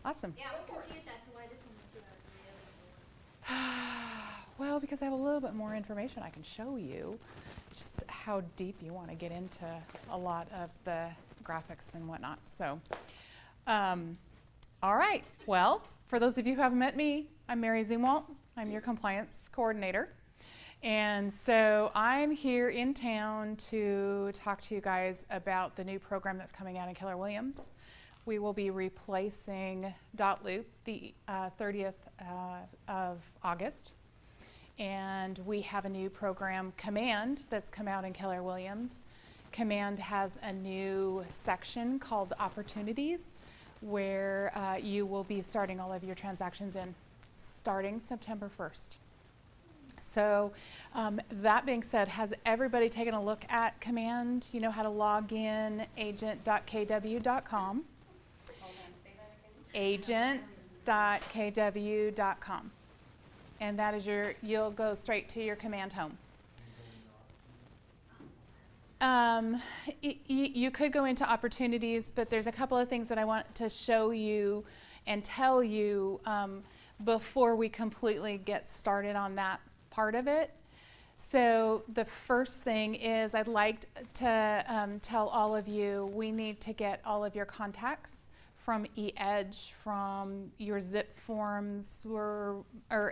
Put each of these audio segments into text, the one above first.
Awesome. Yeah, I was confused as to why this one was 2 hours and the other one Well, because I have a little bit more information I can show you, just how deep you want to get into a lot of the graphics and whatnot. So, all right. Well, for those of you who haven't met me, I'm Mary Zumwalt. I'm your compliance coordinator. And so I'm here in town to talk to you guys about the new program that's coming out in Keller Williams. We will be replacing dotloop the 30th of August. And we have a new program, Command, that's come out in Keller Williams. Command has a new section called Opportunities, where you will be starting all of your transactions in, starting September 1st. So that being said, has everybody taken a look at Command? You know how to log in, agent.kw.com. Agent.kw.com. And that is you'll go straight to your Command home. You could go into opportunities, but there's a couple of things that I want to show you and tell you before we completely get started on that part of it. So the first thing is I'd like to tell all of you we need to get all of your contacts from eEdge, from your zip forms or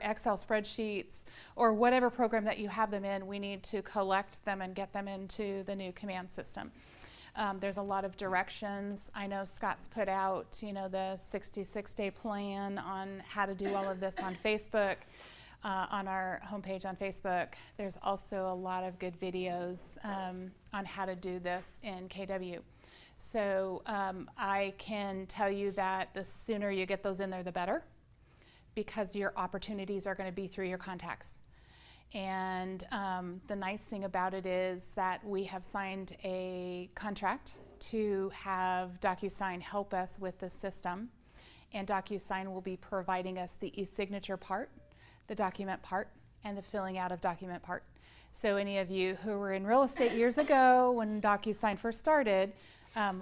Excel spreadsheets or whatever program that you have them in. We need to collect them and get them into the new Command system. There's a lot of directions. I know Scott's put out, the 66-day plan on how to do all of this on Facebook, on our homepage on Facebook. There's also a lot of good videos on how to do this in KW. So I can tell you that the sooner you get those in there, the better, because your opportunities are going to be through your contacts. And the nice thing about it is that we have signed a contract to have DocuSign help us with the system. And DocuSign will be providing us the e-signature part, the document part, and the filling out of document part. So any of you who were in real estate years ago when DocuSign first started,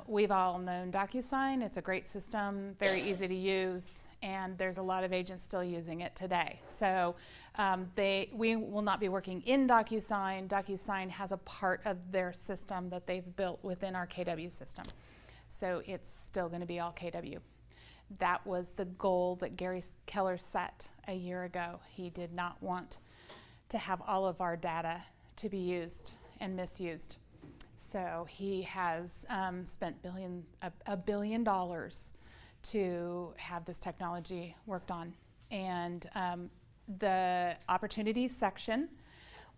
we've all known DocuSign. It's a great system, very easy to use, and there's a lot of agents still using it today. So we will not be working in DocuSign. DocuSign has a part of their system that they've built within our KW system. So it's still going to be all KW. That was the goal that Gary Keller set a year ago. He did not want to have all of our data to be used and misused. So he has spent $1 billion to have this technology worked on. And the opportunities section,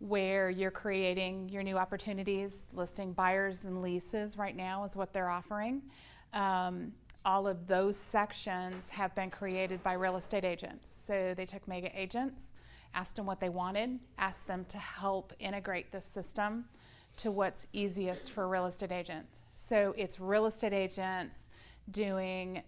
where you're creating your new opportunities, listing buyers and leases right now is what they're offering. All of those sections have been created by real estate agents. So they took mega agents, asked them what they wanted, asked them to help integrate this system to what's easiest for real estate agents. So it's real estate agents doing,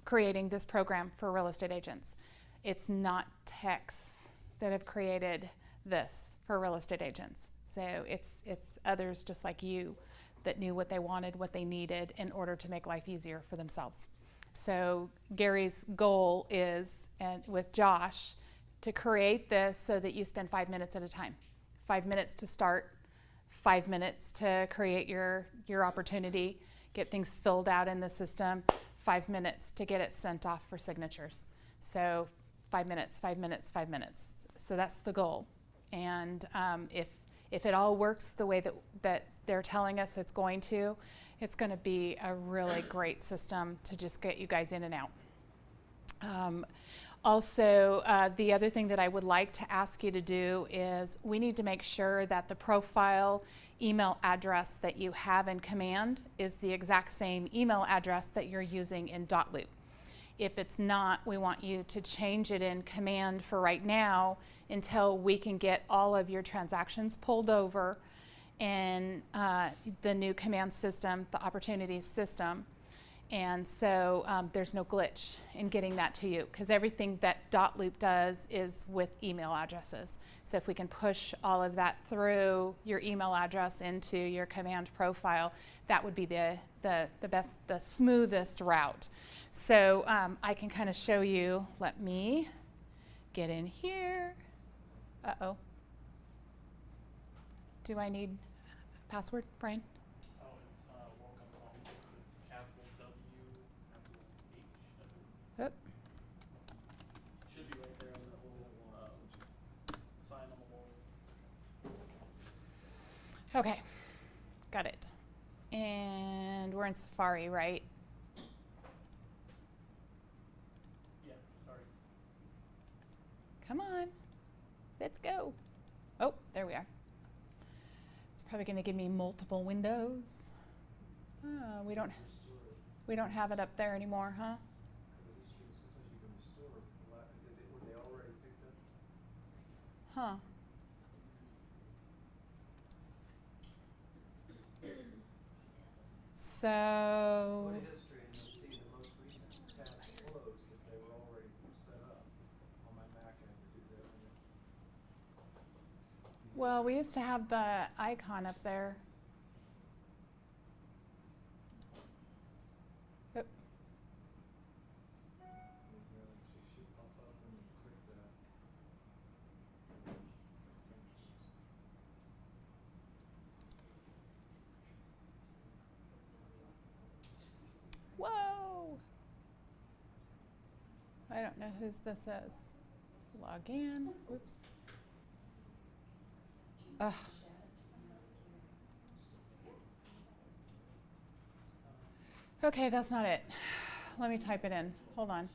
creating this program for real estate agents. It's not techs that have created this for real estate agents. So it's others just like you that knew what they wanted, what they needed in order to make life easier for themselves. So Gary's goal is, and with Josh, to create this so that you spend 5 minutes at a time. 5 minutes to start, 5 minutes to create your opportunity, get things filled out in the system, 5 minutes to get it sent off for signatures. So 5 minutes, 5 minutes, 5 minutes. So that's the goal. And if it all works the way that they're telling us it's going to be a really great system to just get you guys in and out. Also, the other thing that I would like to ask you to do is we need to make sure that the profile email address that you have in Command is the exact same email address that you're using in dotloop. If it's not, we want you to change it in Command for right now until we can get all of your transactions pulled over in the new Command system, the opportunities system. And so there's no glitch in getting that to you, because everything that .loop does is with email addresses. So if we can push all of that through your email address into your command profile, that would be the best, the smoothest route. So I can kind of show you. Let me get in here. Uh-oh. Do I need a password, Brian? Oh, it's welcome home with capital W, capital H. Oop. Should be right there on the little sign on the wall. Okay, got it. And we're in Safari, right? Yeah, sorry. Come on, let's go. Oh, there we are. It's probably going to give me multiple windows. Oh, we don't have it up there anymore, huh? Huh. So, Go to history and you'll see the most recent tabs closed if they were already set up. On my Mac, I have to do that. well, we used to have the icon up there. Oop. It should pop up when you click that. Whoa! I don't know whose this is. Log in. Oops. Ugh. Okay, that's not it. Let me type it in. Hold on.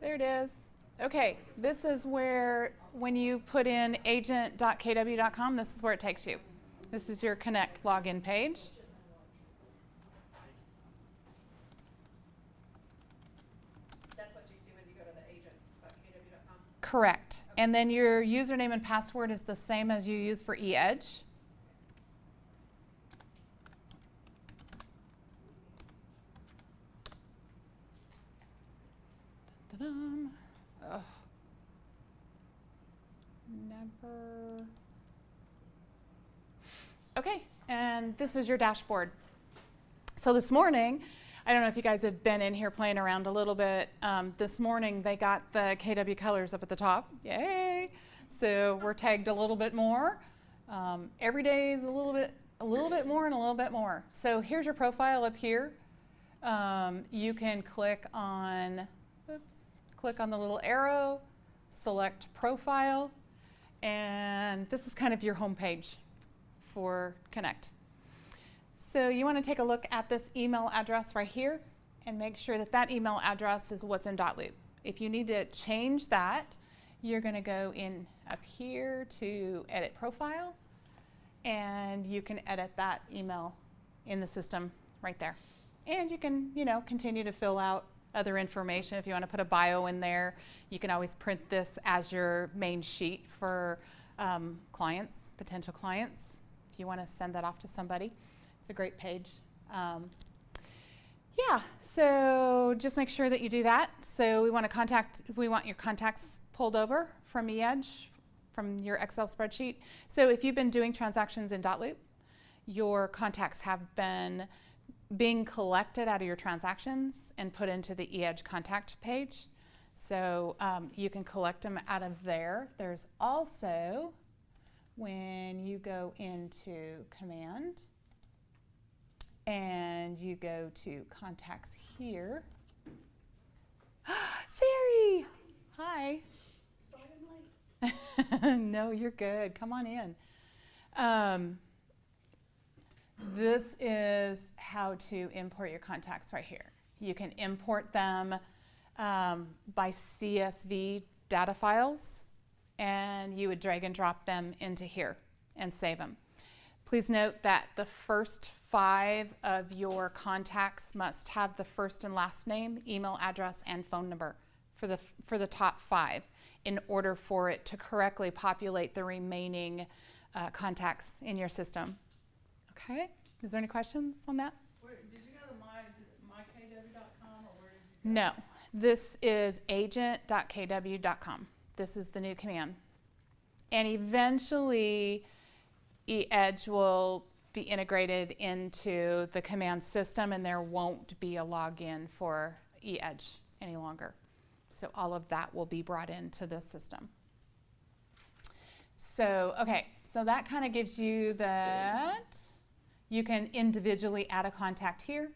There it is. Okay, this is where, when you put in agent.kw.com, this is where it takes you. This is your Connect login page. That's what you see when you go to the agent.kw.com? Correct. And then your username and password is the same as you use for eEdge. Dun-dun-dun. Ugh. Never. Okay, and this is your dashboard. So this morning, I don't know if you guys have been in here playing around a little bit. This morning they got the KW colors up at the top. Yay! So we're tagged a little bit more. Every day is a little bit more and a little bit more. So here's your profile up here. You can click on the little arrow, select profile, and this is kind of your home page for Connect. So you want to take a look at this email address right here and make sure that that email address is what's in .loop. If you need to change that, you're going to go in up here to edit profile, and you can edit that email in the system right there. And you can, continue to fill out other information. If you want to put a bio in there, you can always print this as your main sheet for clients, potential clients, if you want to send that off to somebody. It's a great page. Yeah, so just make sure that you do that. So we want your contacts pulled over from eEdge, from your Excel spreadsheet. So if you've been doing transactions in .loop, your contacts have been being collected out of your transactions and put into the eEdge contact page. So you can collect them out of there. There's also, when you go into Command and you go to Contacts here. Sherry! Hi. Sorry I'm late. No, you're good. Come on in. This is how to import your contacts right here. You can import them by CSV data files, and you would drag and drop them into here and save them. Please note that the first 5 of your contacts must have the first and last name, email address, and phone number for the top 5 in order for it to correctly populate the remaining contacts in your system. Okay? Is there any questions on that? Wait, did you go to mykw.com or where did you go? No. This is agent.kw.com. This is the new command. And eventually, eEdge will be integrated into the command system, and there won't be a login for eEdge any longer. So all of that will be brought into the system. So, okay, so that kind of gives you that. You can individually add a contact here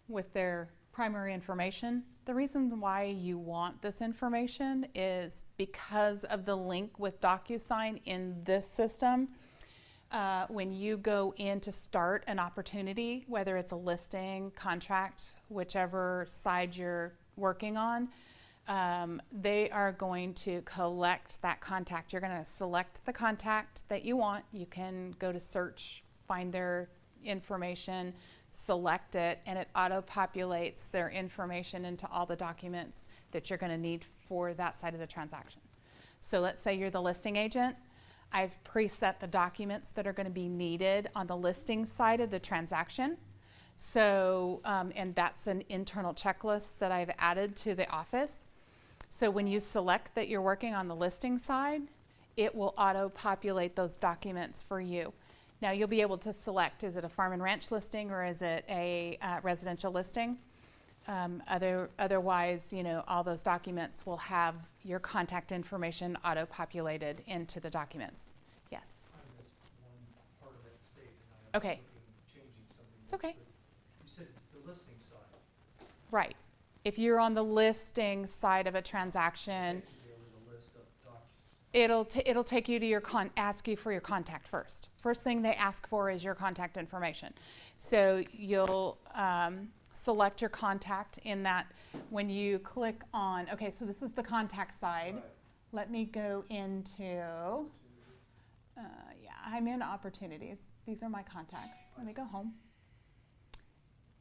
with their primary information. The reason why you want this information is because of the link with DocuSign in this system. When you go in to start an opportunity, whether it's a listing, contract, whichever side you're working on, they are going to collect that contact. You're going to select the contact that you want. You can go to search, find their information, select it, and it auto-populates their information into all the documents that you're going to need for that side of the transaction. So let's say you're the listing agent. I've preset the documents that are going to be needed on the listing side of the transaction. So, and that's an internal checklist that I've added to the office. So when you select that you're working on the listing side, it will auto-populate those documents for you. Now you'll be able to select, is it a farm and ranch listing or is it a residential listing? Otherwise, you know, all those documents will have your contact information auto-populated into the documents. Yes. I missed one part of that statement. I was Okay. changing something. It's okay. You said the listing side. Right. If you're on the listing side of a transaction, Take you over the list of docs. it'll take you to ask you for your contact first. First thing they ask for is your contact information. So you'll select your contact in that when you click on, okay, so this is the contact side. Right. Let me go into, yeah, I'm in opportunities. These are my contacts. Let me go home.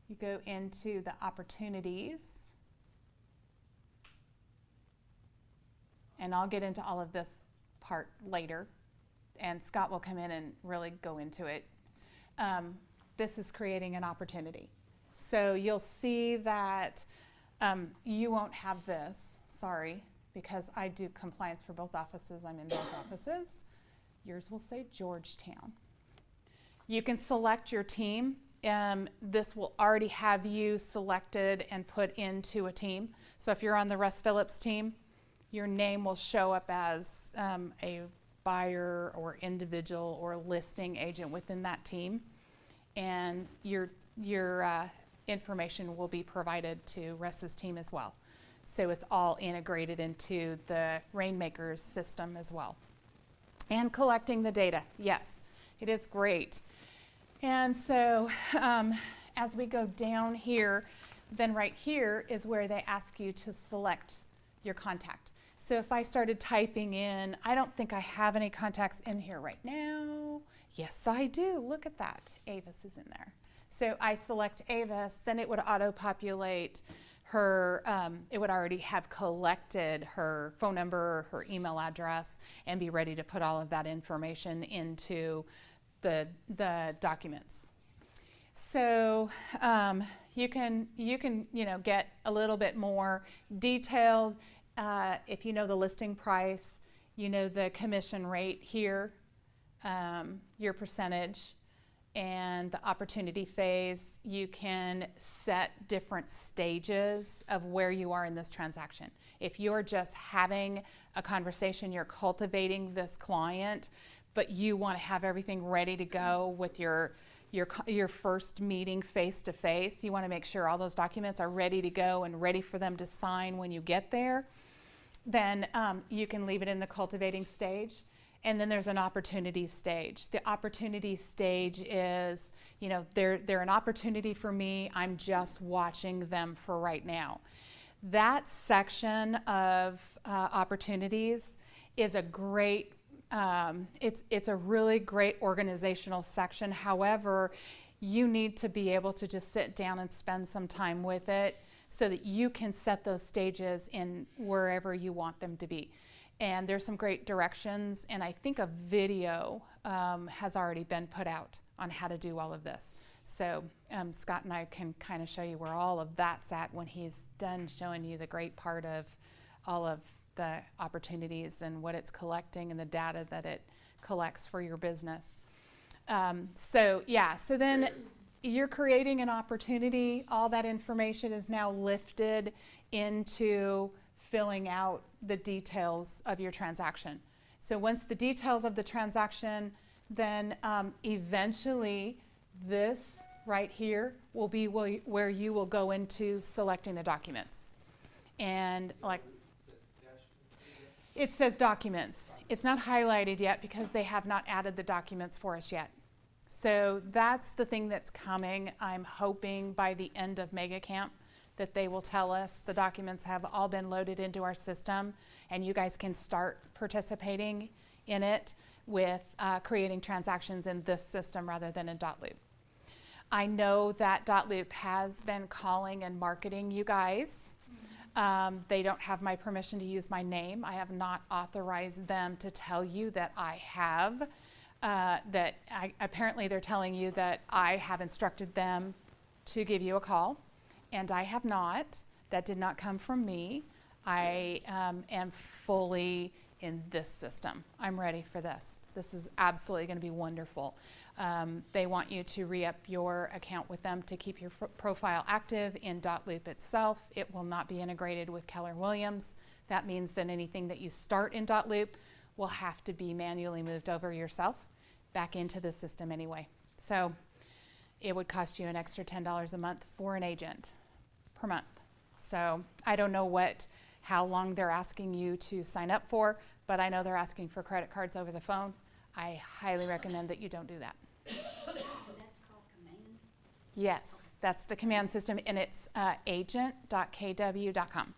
You go into the opportunities. And I'll get into all of this part later. And Scott will come in and really go into it. This is creating an opportunity. So you'll see that you won't have this, sorry, because I do compliance for both offices. I'm in both offices. Yours will say Georgetown. You can select your team. This will already have you selected and put into a team. So if you're on the Russ Phillips team, your name will show up as a buyer or individual or listing agent within that team. And your information will be provided to Russ's team as well. So it's all integrated into the Rainmakers system as well. And collecting the data, yes, it is great. And so as we go down here, then right here is where they ask you to select your contact. So if I started typing in, I don't think I have any contacts in here right now. Yes, I do. Look at that. Avis is in there. So I select Avis, then it would auto-populate her, it would already have collected her phone number, her email address, and be ready to put all of that information into the documents. So you can get a little bit more detailed if you know the listing price, you know the commission rate here, your percentage, and the opportunity phase. You can set different stages of where you are in this transaction. If you're just having a conversation, you're cultivating this client, but you want to have everything ready to go with your first meeting face to face, you want to make sure all those documents are ready to go and ready for them to sign when you get there, then you can leave it in the cultivating stage. And then there's an opportunity stage. The opportunity stage is, they're an opportunity for me. I'm just watching them for right now. That section of opportunities is a great, it's a really great organizational section. However, you need to be able to just sit down and spend some time with it so that you can set those stages in wherever you want them to be. And there's some great directions, and I think a video has already been put out on how to do all of this. So Scott and I can kind of show you where all of that's at when he's done showing you the great part of all of the opportunities and what it's collecting and the data that it collects for your business. So then you're creating an opportunity. All that information is now lifted into filling out the details of your transaction. So once the details of the transaction, then eventually this right here will be where you will go into selecting the documents. And like, it says documents. It's not highlighted yet because they have not added the documents for us yet. So that's the thing that's coming. I'm hoping by the end of Mega Camp that they will tell us the documents have all been loaded into our system and you guys can start participating in it with creating transactions in this system rather than in dotloop. I know that dotloop has been calling and marketing you guys. They don't have my permission to use my name. I have not authorized them to tell you that I have. Apparently they're telling you that I have instructed them to give you a call, and I have not. That did not come from me. I am fully in this system. I'm ready for this. This is absolutely going to be wonderful. They want you to re-up your account with them to keep your profile active in dotloop itself. It will not be integrated with Keller Williams. That means that anything that you start in dotloop will have to be manually moved over yourself back into the system anyway. So it would cost you an extra $10 a month for an agent per month. So I don't know how long they're asking you to sign up for, but I know they're asking for credit cards over the phone. I highly recommend that you don't do that. That's called Command? Yes, that's the command system, and it's agent.kw.com.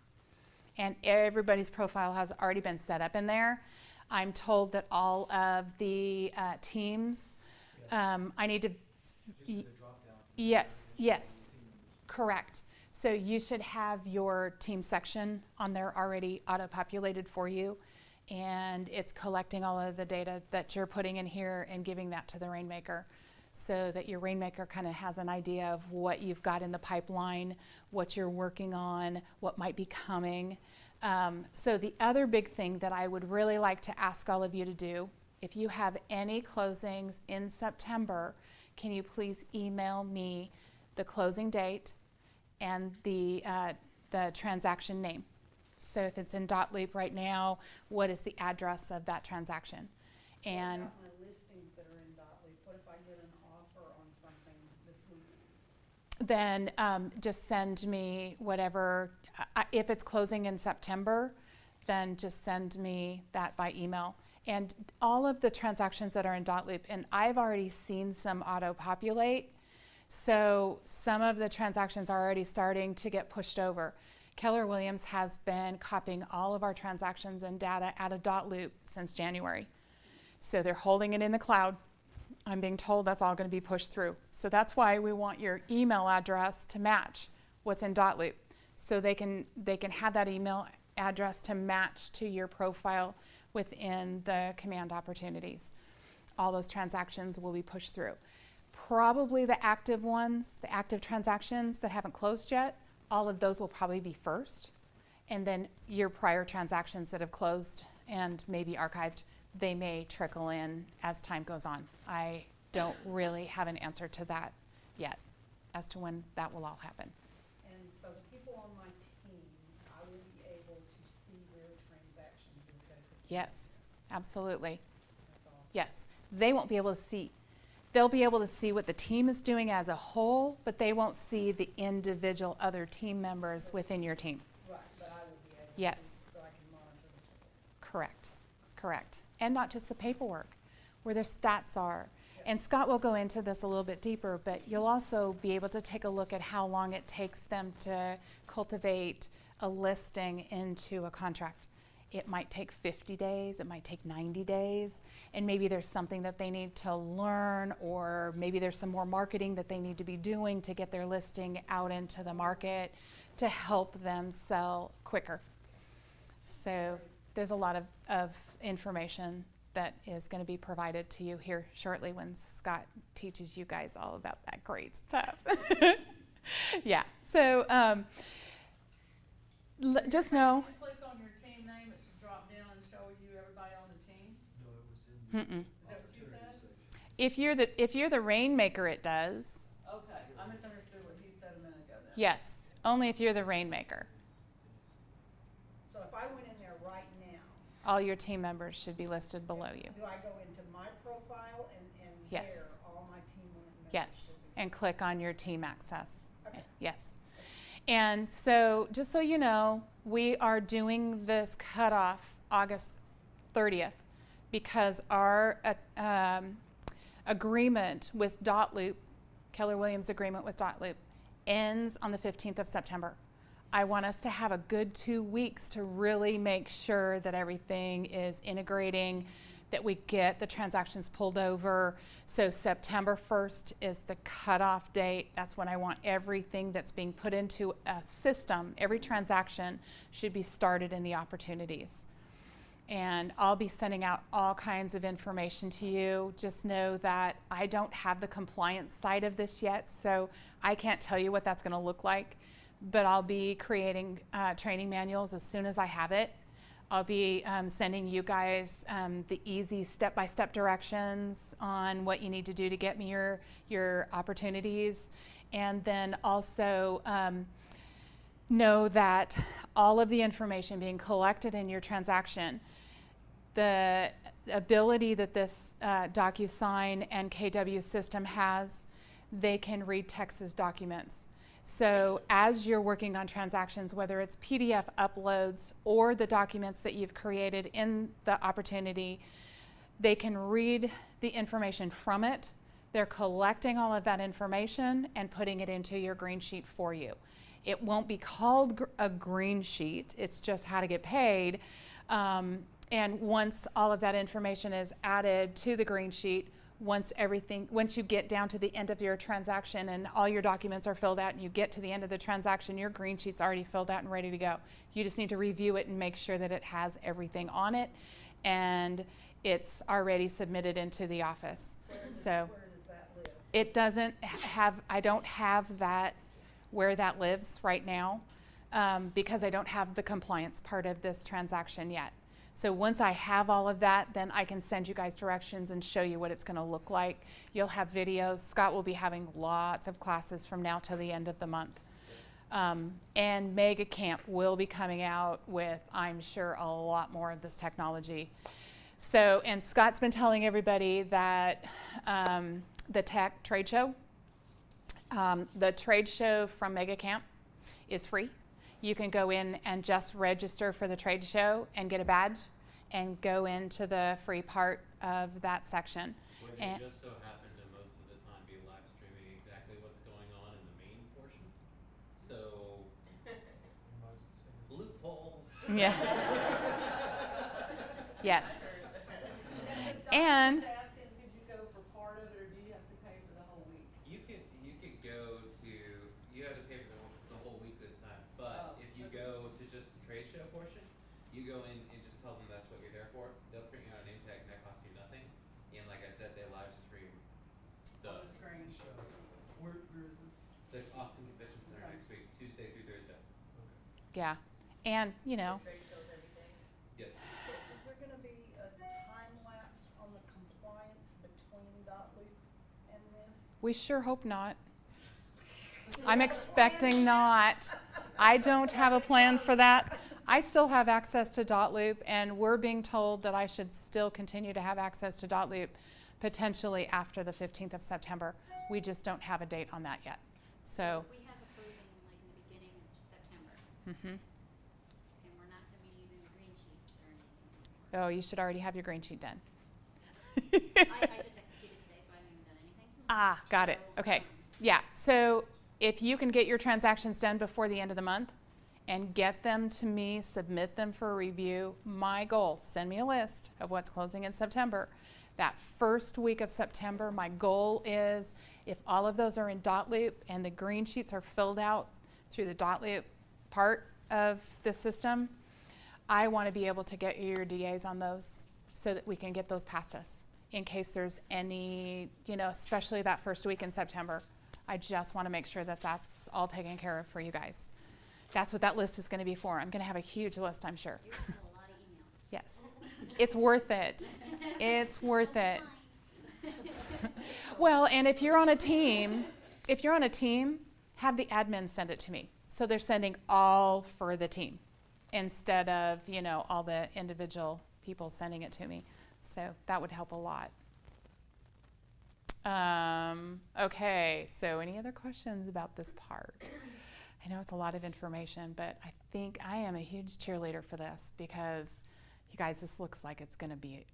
And everybody's profile has already been set up in there. I'm told that all of the teams, I need to, yes, correct. So you should have your team section on there already auto-populated for you, and it's collecting all of the data that you're putting in here and giving that to the Rainmaker so that your Rainmaker kind of has an idea of what you've got in the pipeline, what you're working on, what might be coming. So the other big thing that I would really like to ask all of you to do, if you have any closings in September, can you please email me the closing date and the transaction name? So if it's in dotloop right now, what is the address of that transaction? And What about my listings that are in dotloop? What if I get an offer on something this weekend? then just send me whatever. If it's closing in September, then just send me that by email. And all of the transactions that are in dotloop, and I've already seen some auto-populate, so some of the transactions are already starting to get pushed over. Keller Williams has been copying all of our transactions and data out of dotloop since January. So they're holding it in the cloud. I'm being told that's all going to be pushed through. So that's why we want your email address to match what's in dotloop. So they can have that email address to match to your profile within the command opportunities. All those transactions will be pushed through. Probably the active ones, the active transactions that haven't closed yet, all of those will probably be first. And then your prior transactions that have closed and maybe archived, they may trickle in as time goes on. I don't really have an answer to that yet as to when that will all happen. And so the people on my team, I will be able to see their transactions instead of. Yes, absolutely. That's awesome. Yes, they won't be able to see. They'll be able to see what the team is doing as a whole, but they won't see the individual other team members within your team. Right, but I will be able to. Yes. So I can monitor the people. Correct, correct. And not just the paperwork, where their stats are. And Scott will go into this a little bit deeper, but you'll also be able to take a look at how long it takes them to cultivate a listing into a contract. It might take 50 days, it might take 90 days, and maybe there's something that they need to learn, or maybe there's some more marketing that they need to be doing to get their listing out into the market. to help them sell quicker. So there's a lot of information that is going to be provided to you here shortly when Scott teaches you guys all about that great stuff. Yeah, so just know. When you click on your team name, it should drop down and show you everybody on the team. No, it was in the Mm-mm. Is that what you opportunity said? section. If you're the rainmaker, it does. Okay, I misunderstood what he said a minute ago then. Yes, only if you're the rainmaker. So if I went in there right now, All your team members should be listed below you. do I go into my profile and Yes. there, all my team members? Yes, should be- and click on your team access. Okay. Yes. And so, just so you know, we are doing this cutoff August 30th because our agreement with Dotloop, Keller Williams agreement with Dotloop, ends on the 15th of September. I want us to have a good 2 weeks to really make sure that everything is integrating, that we get the transactions pulled over. So September 1st is the cutoff date. That's when I want everything that's being put into a system. Every transaction should be started in the opportunities. And I'll be sending out all kinds of information to you. Just know that I don't have the compliance side of this yet, so I can't tell you what that's going to look like. But I'll be creating training manuals as soon as I have it. I'll be sending you guys the easy step-by-step directions on what you need to do to get me your opportunities. And then also know that all of the information being collected in your transaction, the ability that this DocuSign and KW system has, they can read text as documents. So as you're working on transactions, whether it's PDF uploads or the documents that you've created in the opportunity, they can read the information from it. They're collecting all of that information and putting it into your green sheet for you. It won't be called a green sheet, it's just how to get paid. And once all of that information is added to the green sheet, once you get down to the end of your transaction and all your documents are filled out and you get to the end of the transaction, your green sheet's already filled out and ready to go. You just need to review it and make sure that it has everything on it and it's already submitted into the office. Where does that live? It doesn't have, I don't have that where that lives right now because I don't have the compliance part of this transaction yet. So once I have all of that, then I can send you guys directions and show you what it's going to look like. You'll have videos. Scott will be having lots of classes from now till the end of the month. And Mega Camp will be coming out with, I'm sure, a lot more of this technology. So, and Scott's been telling everybody that the tech trade show, the trade show from Mega Camp is free. You can go in and just register for the trade show and get a badge and go into the free part of that section. Would And it just so happen to most of the time be live streaming exactly what's going on in the main portion? So, You might as well say it's loophole. yeah. Yes. And And was asking, could you go for part of it, or do you have to pay for the whole week? You could go to, you have to pay for the whole week this time, but Oh, if you this go to just the trade show portion, you go in and just tell them that's what you're there for. They'll print you out a name tag and that costs you nothing. And like I said, they live stream On the screen. show. Where is this? the Austin Convention Center Okay. next week, Tuesday through Thursday. Okay. yeah. And, you know, Trade shows everything. Yes. So is there gonna be a time lapse on the compliance between Dotloop and this? we sure hope not. I'm expecting not. I don't have a plan for that. I still have access to Dotloop, and we're being told that I should still continue to have access to Dotloop potentially after the 15th of September. We just don't have a date on that yet. So, We have a closing like in the beginning of September, mhm. and we're not gonna be using green sheets or anything. Oh, you should already have your green sheet done. I just executed today, so I haven't even done anything. Ah, got it. So, Okay. Yeah. So if you can get your transactions done before the end of the month and get them to me, submit them for review, my goal, send me a list of what's closing in September. That first week of September, my goal is if all of those are in Dotloop and the green sheets are filled out through the Dotloop part of the system, I want to be able to get your DAs on those so that we can get those past us in case there's any, especially that first week in September. I just want to make sure that that's all taken care of for you guys. That's what that list is going to be for. I'm going to have a huge list, I'm sure. You have a lot of emails. Yes. It's worth it. It's worth it. Well, and if you're on a team, have the admin send it to me. So they're sending all for the team instead of, all the individual people sending it to me. So that would help a lot. Okay, so any other questions about this part? I know it's a lot of information, but I think I am a huge cheerleader for this because you guys, this looks like it's going to be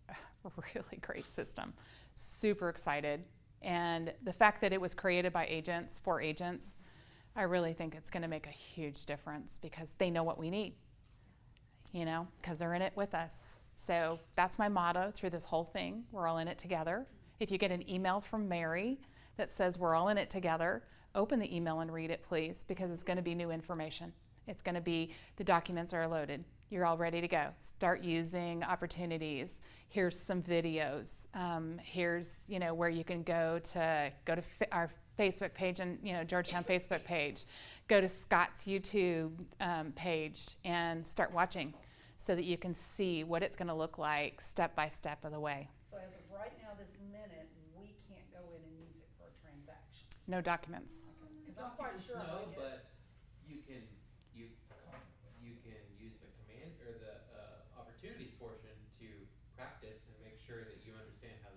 a really great system. Super excited. And the fact that it was created by agents for agents, I really think it's going to make a huge difference because they know what we need, because they're in it with us. So that's my motto through this whole thing. We're all in it together. If you get an email from Mary that says we're all in it together, open the email and read it, please, because it's going to be new information. It's going to be the documents are loaded. You're all ready to go. Start using opportunities. Here's some videos. Here's where you can go to our Facebook page and Georgetown Facebook page. Go to Scott's YouTube page and start watching so that you can see what it's going to look like step by step of the way. So as of right now, this minute, we can't go in and use it for a transaction. No documents. Because I'm quite Documents, sure I no, might get. but you can use the command or the opportunities portion to practice and make sure that you understand how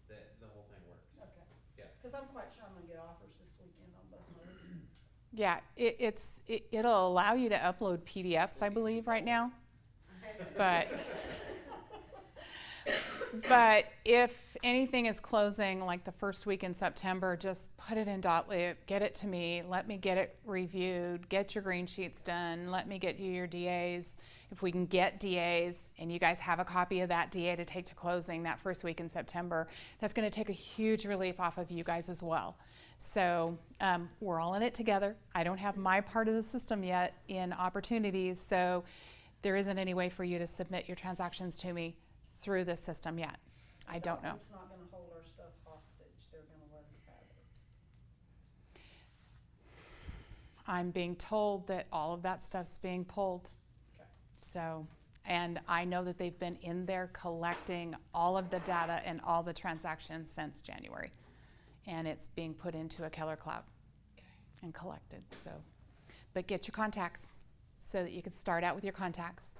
the whole thing works. Okay. Yeah. Because I'm quite sure I'm gonna get offers this weekend on both my listings. Yeah, it'll allow you to upload PDFs, I believe, right now. But if anything is closing like the first week in September, just put it in Dotloop, get it to me, let me get it reviewed, get your green sheets done, let me get you your DAs. If we can get DAs and you guys have a copy of that DA to take to closing that first week in September, that's going to take a huge relief off of you guys as well. So we're all in it together. I don't have my part of the system yet in opportunities, so there isn't any way for you to submit your transactions to me through this system yet. I don't know. It's not gonna hold our stuff hostage. They're gonna let us have it. I'm being told that all of that stuff's being pulled. Okay. So, and I know that they've been in there collecting all of the data and all the transactions since January. And it's being put into a Keller Cloud and collected. So, but get your contacts so that you can start out with your contacts.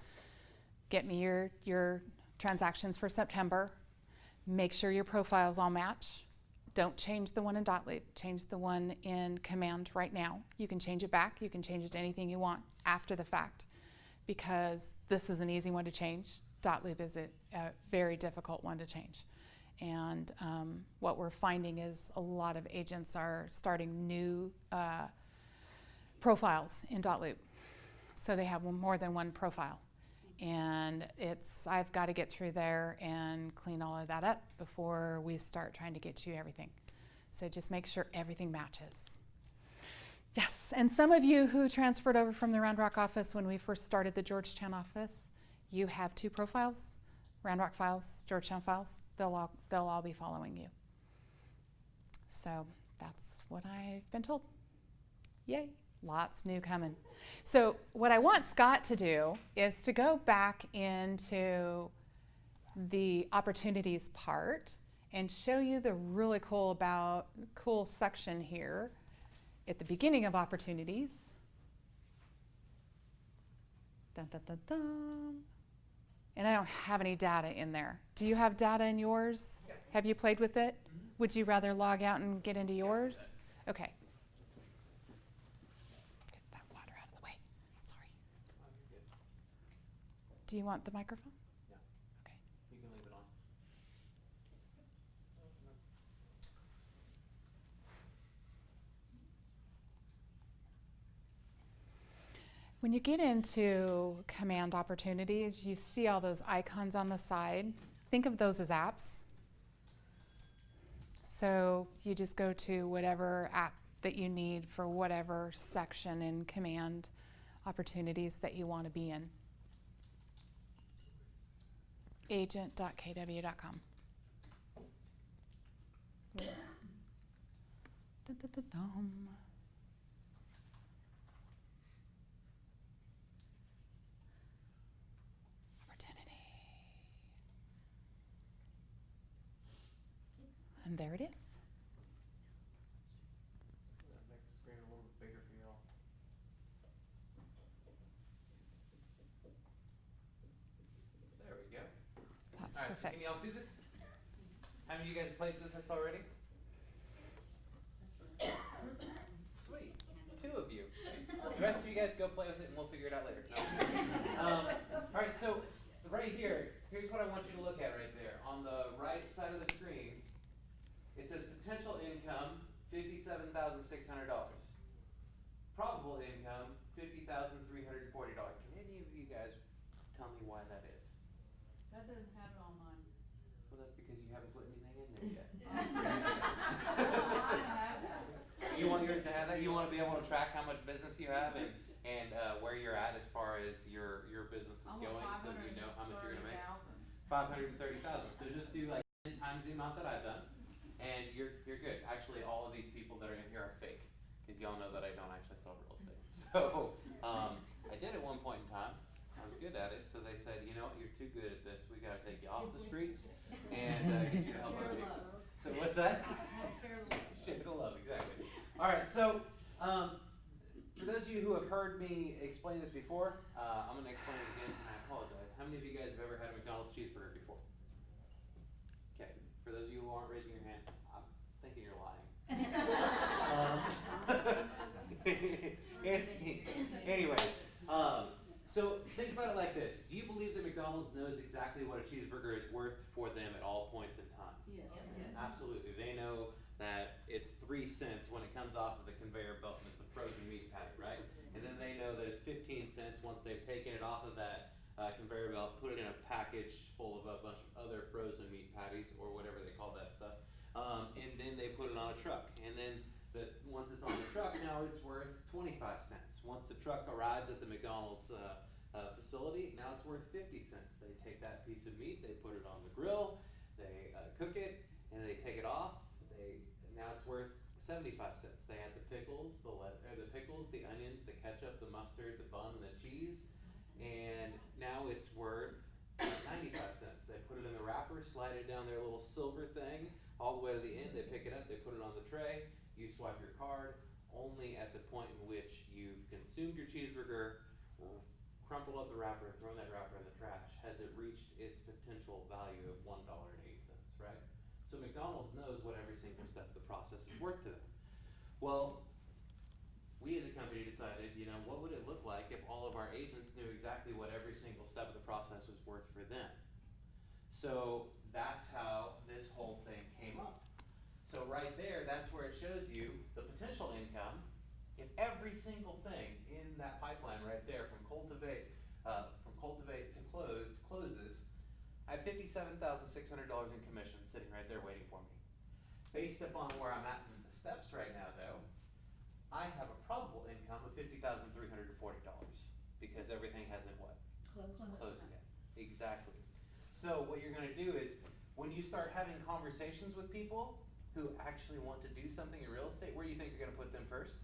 Get me your transactions for September. Make sure your profiles all match. Don't change the one in Dotloop. Change the one in Command right now. You can change it back. You can change it to anything you want after the fact because this is an easy one to change. Dotloop is a very difficult one to change. And what we're finding is a lot of agents are starting new profiles in Dotloop. So they have more than one profile. And I've got to get through there and clean all of that up before we start trying to get you everything. So just make sure everything matches. Yes, and some of you who transferred over from the Round Rock office when we first started the Georgetown office, you have two profiles, Round Rock files, Georgetown files. They'll all be following you. So that's what I've been told. Yay. Lots new coming. So what I want Scott to do is to go back into the opportunities part and show you the really cool section here at the beginning of opportunities. Dun, dun, dun, dun. And I don't have any data in there. Do you have data in yours? Yeah. Have you played with it? Would you rather log out and get into yours? Okay. Do you want the microphone? Yeah. Okay. You can leave it on. When you get into command opportunities, you see all those icons on the side. Think of those as apps. So you just go to whatever app that you need for whatever section in command opportunities that you want to be in. Agent.kw.com. Dun-dun-dun-dum. Opportunity. And there it is. That makes the screen a little bit bigger for y'all. There we go. That's Alright, so perfect. can y'all see this? How many of you guys played with this already? Sweet. 2 of you. The rest of you guys go play with it and we'll figure it out later. No. Alright, so right here, here's what I want you to look at right there. On the right side of the screen, it says potential income, $57,600. Probable income, $50,340. Can any of you guys tell me why that is? That doesn't have it on mine. Well, that's because you haven't put anything in there yet. You want yours to have that? You want to be able to track how much business you have and where you're at as far as your business is going, so you know how much you're gonna make. 530,000. So just do like 10 times the amount that I've done, and you're good. Actually, all of these people that are in here are fake, because y'all know that I don't actually sell real estate. So I did at one point in time. I was good at it, so they said, you know what, you're too good at this. We gotta take you off the streets and get you to help other people. So what's that? Share the love. Share the love, exactly. All right, so for those of you who have heard me explain this before, I'm gonna explain it again, and I apologize. How many of you guys have ever had a McDonald's cheeseburger before? Okay, for those of you who aren't raising your hand, I'm thinking you're lying. Anyways, so think about it like this. Do you believe that McDonald's knows exactly what a cheeseburger is worth for them at all points in time? Yes. Absolutely. They know that it's 3 cents when it comes off of the conveyor belt and it's a frozen meat patty, right? And then they know that it's 15 cents once they've taken it off of that conveyor belt, put it in a package full of a bunch of other frozen meat patties or whatever they call that stuff. And then they put it on a truck. And then once it's on the truck, now it's worth 25 cents. Once the truck arrives at the McDonald's facility, now it's worth 50 cents. They take that piece of meat, they put it on the grill, they cook it, and they take it off. Now it's worth 75 cents. They add the pickles, the onions, the ketchup, the mustard, the bun, and the cheese, and now it's worth 95 cents. They put it in the wrapper, slide it down their little silver thing, all the way to the end. They pick it up, they put it on the tray. You swipe your card. Only at the point in which you've consumed your cheeseburger, crumpled up the wrapper, thrown that wrapper in the trash, has it reached its potential value of $1.08, right? So McDonald's knows what every single step of the process is worth to them. Well, we as a company decided, you know, what would it look like if all of our agents knew exactly what every single step of the process was worth for them? So that's how this whole thing came up. So right there, that's where it shows you the potential income if every single thing in that pipeline right there from cultivate to closes. I have $57,600 in commission sitting right there waiting for me. Based upon where I'm at in the steps right now though, I have a probable income of $50,340 because everything hasn't what? Closed yet. Exactly. So what you're gonna do is when you start having conversations with people who actually want to do something in real estate, where do you think you're gonna put them first?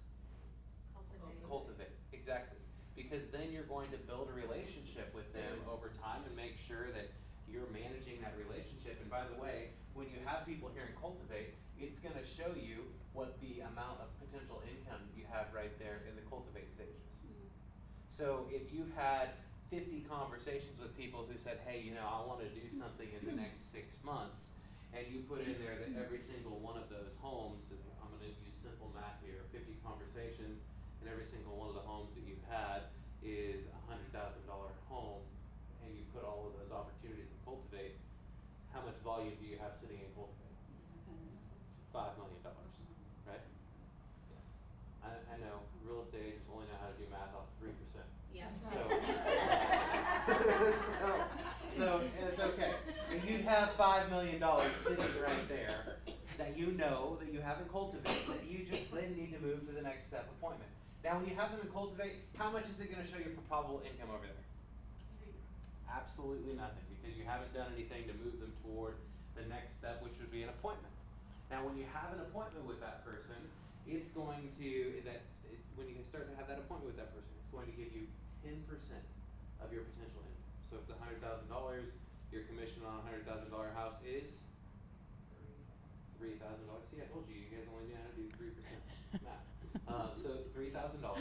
Cultivate, exactly. Because then you're going to build a relationship with them over time and make sure that you're managing that relationship. And by the way, when you have people here in Cultivate, it's gonna show you what the amount of potential income you have right there in the Cultivate stages. So if you've had 50 conversations with people who said, hey, you know, I wanna do something in the next 6 months, and you put in there that every single one of those homes, and I'm gonna use simple math here, 50 conversations, and every single one of the homes that you've had is a $100,000 home, and you put all of those opportunities in Cultivate, how much volume do you have sitting in Cultivate? $5 million, right? Yeah. I know, real estate agents only know how to do math off 3%. Yeah. So it's okay. If you have $5 million sitting right there that you know that you haven't cultivated, that you just then need to move to the next step appointment. Now, when you have them in Cultivate, how much is it gonna show you for probable income over there? Absolutely nothing, because you haven't done anything to move them toward the next step, which would be an appointment. Now, when you have an appointment with that person, it's going to, when you start to have that appointment with that person, it's going to give you 10% of your potential income. So if it's $100,000, your commission on a $100,000 house is $3,000. See, I told you, you guys only knew how to do 3% math. So $3,000, 10%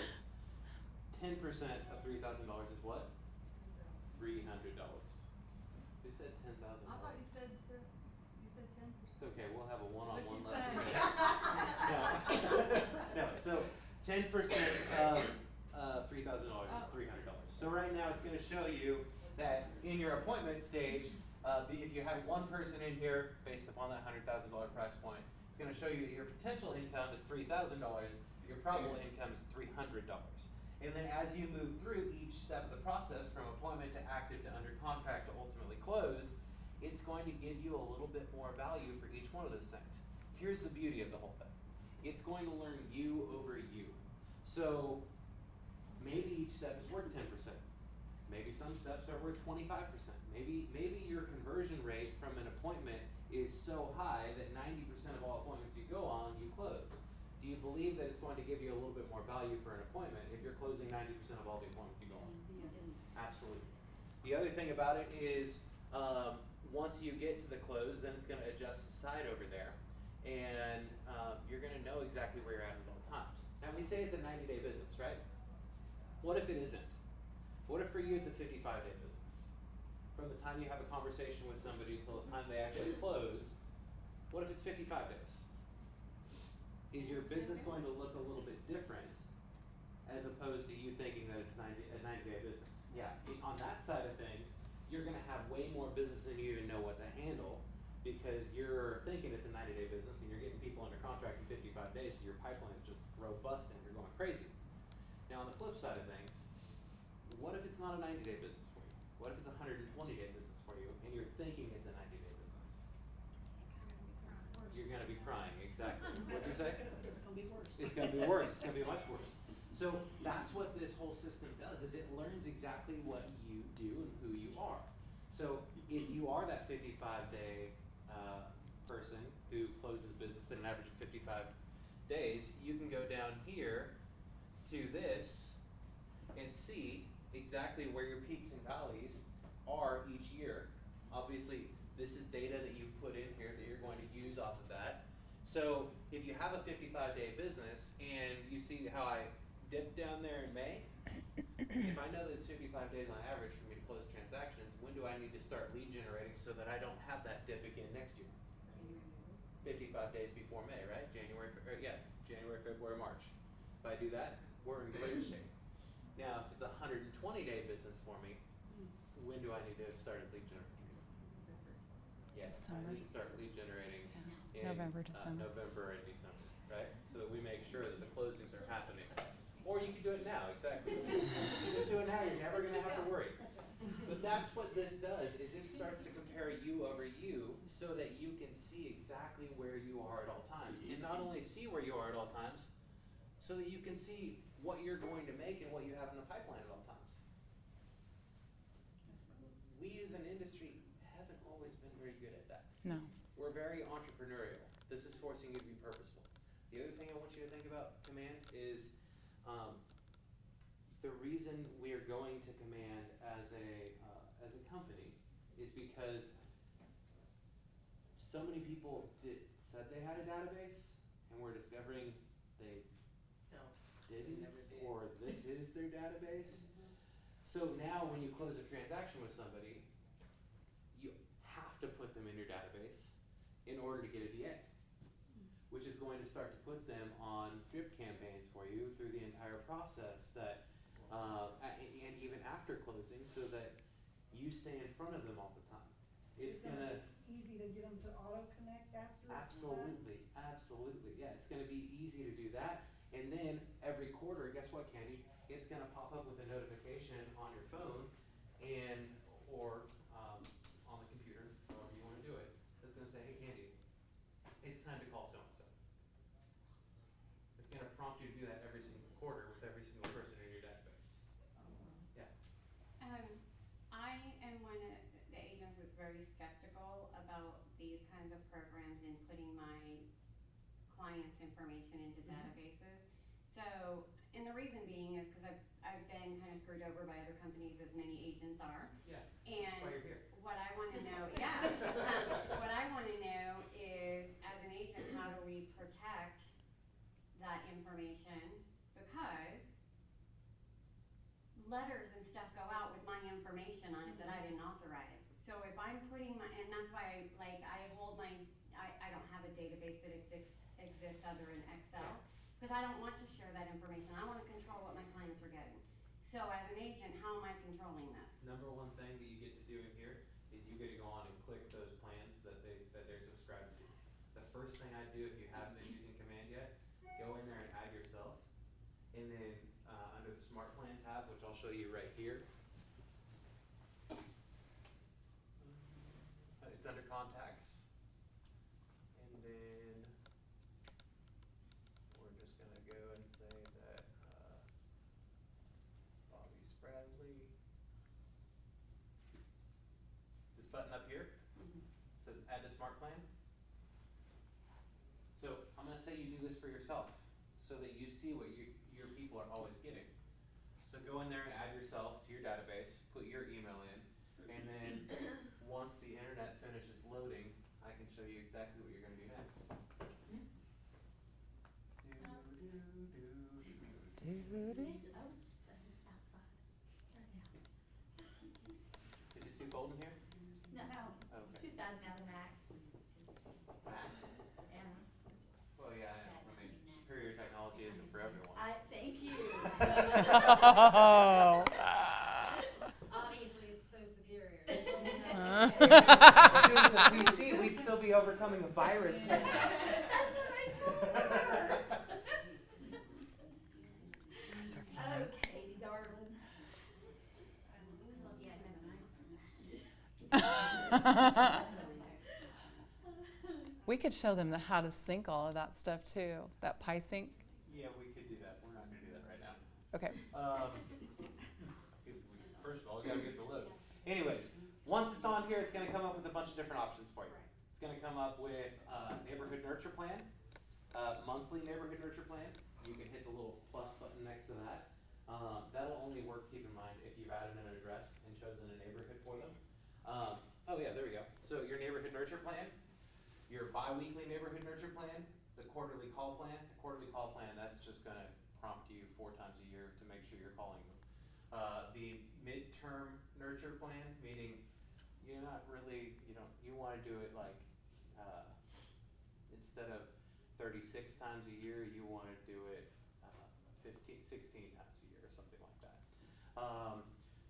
of $3,000 is what? $300. Who said $10,000? I thought you said 10%. It's okay, we'll have a one-on-one What'd lesson you later. No, so 10% of $3,000 is $300. So right now it's gonna show you that in your appointment stage, if you had one person in here based upon that $100,000 price point, it's gonna show you that your potential income is $3,000, your probable income is $300. And then as you move through each step of the process, from appointment to active to under contract to ultimately closed, it's going to give you a little bit more value for each one of those things. Here's the beauty of the whole thing. It's going to learn you over you. So maybe each step is worth 10%. Maybe some steps are worth 25%. Maybe your conversion rate from an appointment is so high that 90% of all appointments you go on, you close. Do you believe that it's going to give you a little bit more value for an appointment if you're closing 90% of all the appointments you go on? Yes. Absolutely. The other thing about it is, once you get to the close, then it's going to adjust the side over there, and you're going to know exactly where you're at all times. Now, we say it's a 90-day business, right? What if it isn't? What if for you it's a 55-day business? From the time you have a conversation with somebody until the time they actually close, what if it's 55 days? Is your business going to look a little bit different as opposed to you thinking that it's a 90-day business? Yeah, on that side of things, you're gonna have way more business than you even know what to handle, because you're thinking it's a 90-day business and you're getting people under contract in 55 days, so your pipeline is just robust and you're going crazy. Now on the flip side of things, what if it's not a 90-day business for you? What if it's a 120-day business for you and you're thinking it's a 90-day business? You're gonna be crying, exactly. What'd you say? It's gonna be worse. It's gonna be worse, it's gonna be much worse. So that's what this whole system does, is it learns exactly what you do and who you are. So if you are that 55-day person who closes business at an average of 55 days, you can go down here to this and see exactly where your peaks and valleys are each year. Obviously, this is data that you've put in here that you're going to use off of that. So if you have a 55-day business and you see how I dipped down there in May, if I know that it's 55 days on average for me to close transactions, when do I need to start lead generating so that I don't have that dip again next year? 55 days before May, right? January, February, March. If I do that, we're in great shape. Now, if it's a 120-day business for me, when do I need to start lead generating? Yes, I December. need to start lead generating in November, December. November and December, right? So that we make sure that the closings are happening. Or you can do it now, exactly. You just do it now, you're never gonna have to worry. But that's what this does, is it starts to compare you over you so that you can see exactly where you are at all times. And not only see where you are at all times, so that you can see what you're going to make and what you have in the pipeline at all times. We as an industry haven't always been very good at that. No. We're very entrepreneurial. This is forcing you to be purposeful. The other thing I want you to think about Command is the reason we are going to Command as a company is because so many people said they had a database and we're discovering they didn't, or this is their database. So now when you close a transaction with somebody, you have to put them in your database in order to get a DA, which is going to start to put them on drip campaigns for you through the entire process, that and even after closing, so that you stay in front of them all the time. It's gonna be easy to get them to auto-connect after that? absolutely, yeah, it's gonna be easy to do that. And then every quarter, guess what, Candy? It's gonna pop up with a notification on your phone or on the computer, however you wanna do it. It's gonna say, hey Candy, it's time to call so-and-so. It's gonna prompt you to do that every single quarter with every single person in your database. Yeah. I am one of the agents that's very skeptical about these kinds of programs and putting my clients' information into databases. So, and the reason being is because I've been kind of screwed over by other companies, as many agents are. Yeah. And That's why you're here. what I want to know, what I want to know is, as an agent, how do we protect that information? Because letters and stuff go out with my information on it that I didn't authorize. So if I'm putting my, and that's why I hold my, I don't have a database that exists other than Excel, because I don't want to share that information. I want to control what my clients are getting. So as an agent, how am I controlling this? Number one thing that you get to do in here is you get to go on and click those plans that they're subscribed to. The first thing I do, if you haven't been using Command yet, go in there and add yourself, and then under the Smart Plan tab, which I'll show you right here, it's under Contacts, and then we're just gonna go and say that Bobby Spradley. This button up here says Add to Smart Plan. So I'm gonna say you do this for yourself, so that you see what your people are always getting. So go in there and add yourself to your database, put your email in, and then once the internet finishes loading, I can show you exactly what you're gonna do next. Is it too cold in here? No, Okay. 2,000 out of max. Max? Yeah. Well, yeah, I mean, superior technology isn't for everyone. Thank you. Oh. Obviously, it's so superior. If it was a PC, we'd still be overcoming a virus. That's what I told her. Oh, Katie, darling. We could show them how to sync all of that stuff too. That PySync. Yeah, we could do that. We're not gonna do that right now. Okay. First of all, we gotta get the load. Anyways, once it's on here, it's gonna come up with a bunch of different options for you. It's gonna come up with neighborhood nurture plan, monthly neighborhood nurture plan. You can hit the little plus button next to that. That'll only work, keep in mind, if you've added an address and chosen a neighborhood for them. Oh yeah, there we go. So your neighborhood nurture plan, your bi-weekly neighborhood nurture plan, the quarterly call plan. The quarterly call plan, that's just gonna prompt you 4 times a year to make sure you're calling them. The midterm nurture plan, meaning you're not really, you wanna do it like, instead of 36 times a year, you wanna do it 16 times a year or something like that.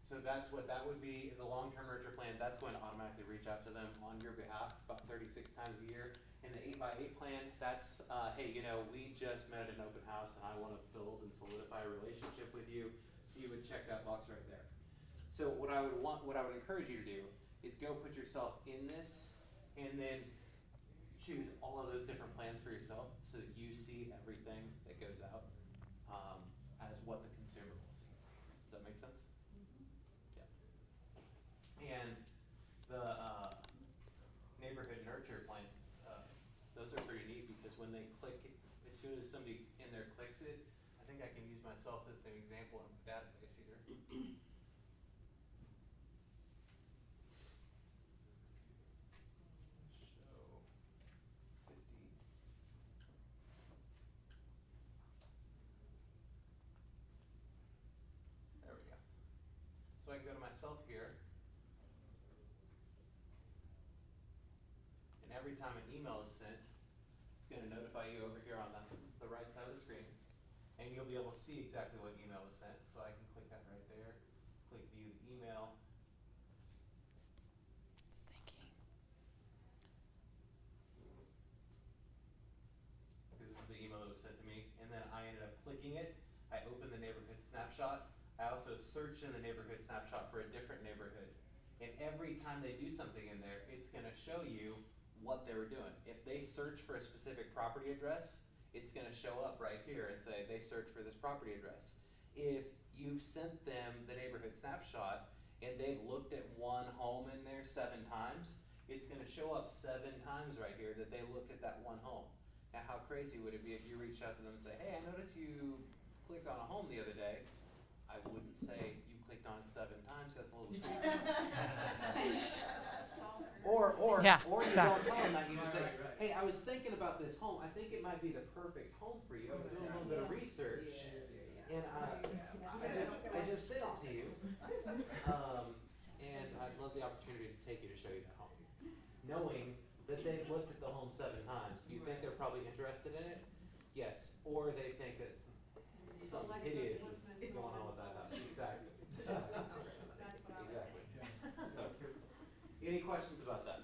So that's what that would be. The long-term nurture plan, that's going to automatically reach out to them on your behalf about 36 times a year. And the 8x8 plan, that's, hey, we just met at an open house and I want to build and solidify a relationship with you. So you would check that box right there. So what I would encourage you to do is go put yourself in this and then choose all of those different plans for yourself so that you see everything that goes out as what the consumer will see. Does that make sense? And the neighborhood nurture plans, those are pretty neat because when they click, as soon as somebody in there clicks it, I think I can use myself as an example in the database here. There we go. So I can go to myself here. Every time an email is sent, it's going to notify you over here on the right side of the screen. And you'll be able to see exactly what email was sent. So I can click that right there, click view the email. It's thinking. Because this is the email that was sent to me. And then I ended up clicking it. I opened the neighborhood snapshot. I also searched in the neighborhood snapshot for a different neighborhood. And every time they do something in there, it's going to show you what they were doing. If they search for a specific property address, it's gonna show up right here and say, they search for this property address. If you've sent them the neighborhood snapshot and they've looked at one home in there 7 times, it's gonna show up 7 times right here that they looked at that one home. Now, how crazy would it be if you reached out to them and say, hey, I noticed you clicked on a home the other day. I wouldn't say you clicked on it 7 times, that's a little creepy. Or Yeah, you don't exactly. tell them that, you just say, Right. hey, I was thinking about this home, I think it might be the perfect home for you, I was doing a little bit of research, and I just sent it to you. And I'd love the opportunity to take you to show you that home. Knowing that they've looked at the home 7 times, do you think they're probably interested in it? Yes, or they think that something Alexa's hideous listening is to going on all with that house, this. exactly. That's what I would Exactly. think. So, any questions about that?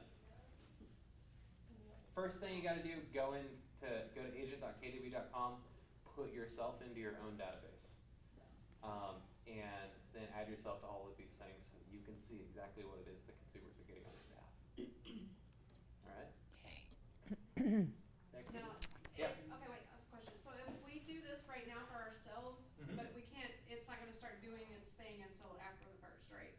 First thing you gotta do, go to agent.kdb.com, put yourself into your own database. And then add yourself to all of these things so you can see exactly what it is the consumers are getting on your behalf. Alright? Next. Now, Yeah. okay, wait, I have a question. So if we do this right now for ourselves, Mhm. but we can't, it's not gonna start doing its thing until after the first, right?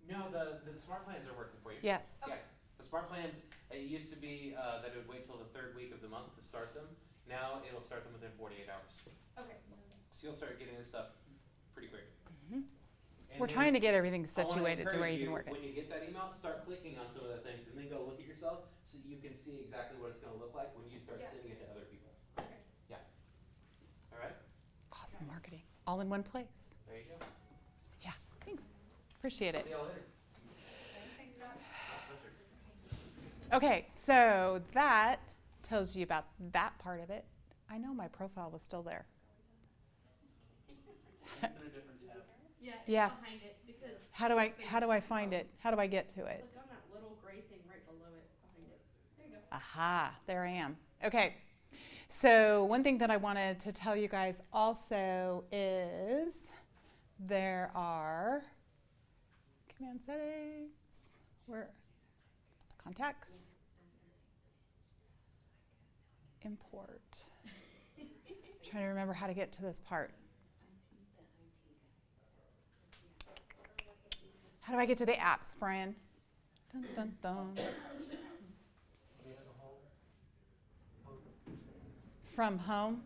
No, the smart plans are working for you. Yes. Yeah, the smart plans, it used to be that it would wait till the 3rd week of the month to start them. Now it'll start them within 48 hours. Okay. So you'll start getting this stuff pretty quick. Mhm. And We're then trying to get everything I wanna situated to where encourage you can work it. When you get that email, start clicking on some of the things and then go look at yourself so you can see exactly what it's gonna look like when you start Yeah. sending it to other people. Okay. Yeah. Alright, Awesome marketing, all in one place. there you go. Yeah, thanks. Appreciate it. See y'all later. Thanks, Scott. Okay, so that tells you about that part of it. I know my profile was still there. It's in a different tab. Yeah, it's Yeah. behind it because How do I find it? How do I get to it? look on that little gray thing right below it, behind it. There you go. Aha, there I am. Okay, so one thing that I wanted to tell you guys also is there are command settings, where contacts, import. Trying to remember how to get to this part. How do I get to the apps, Brian? Dun, dun, dun. From home.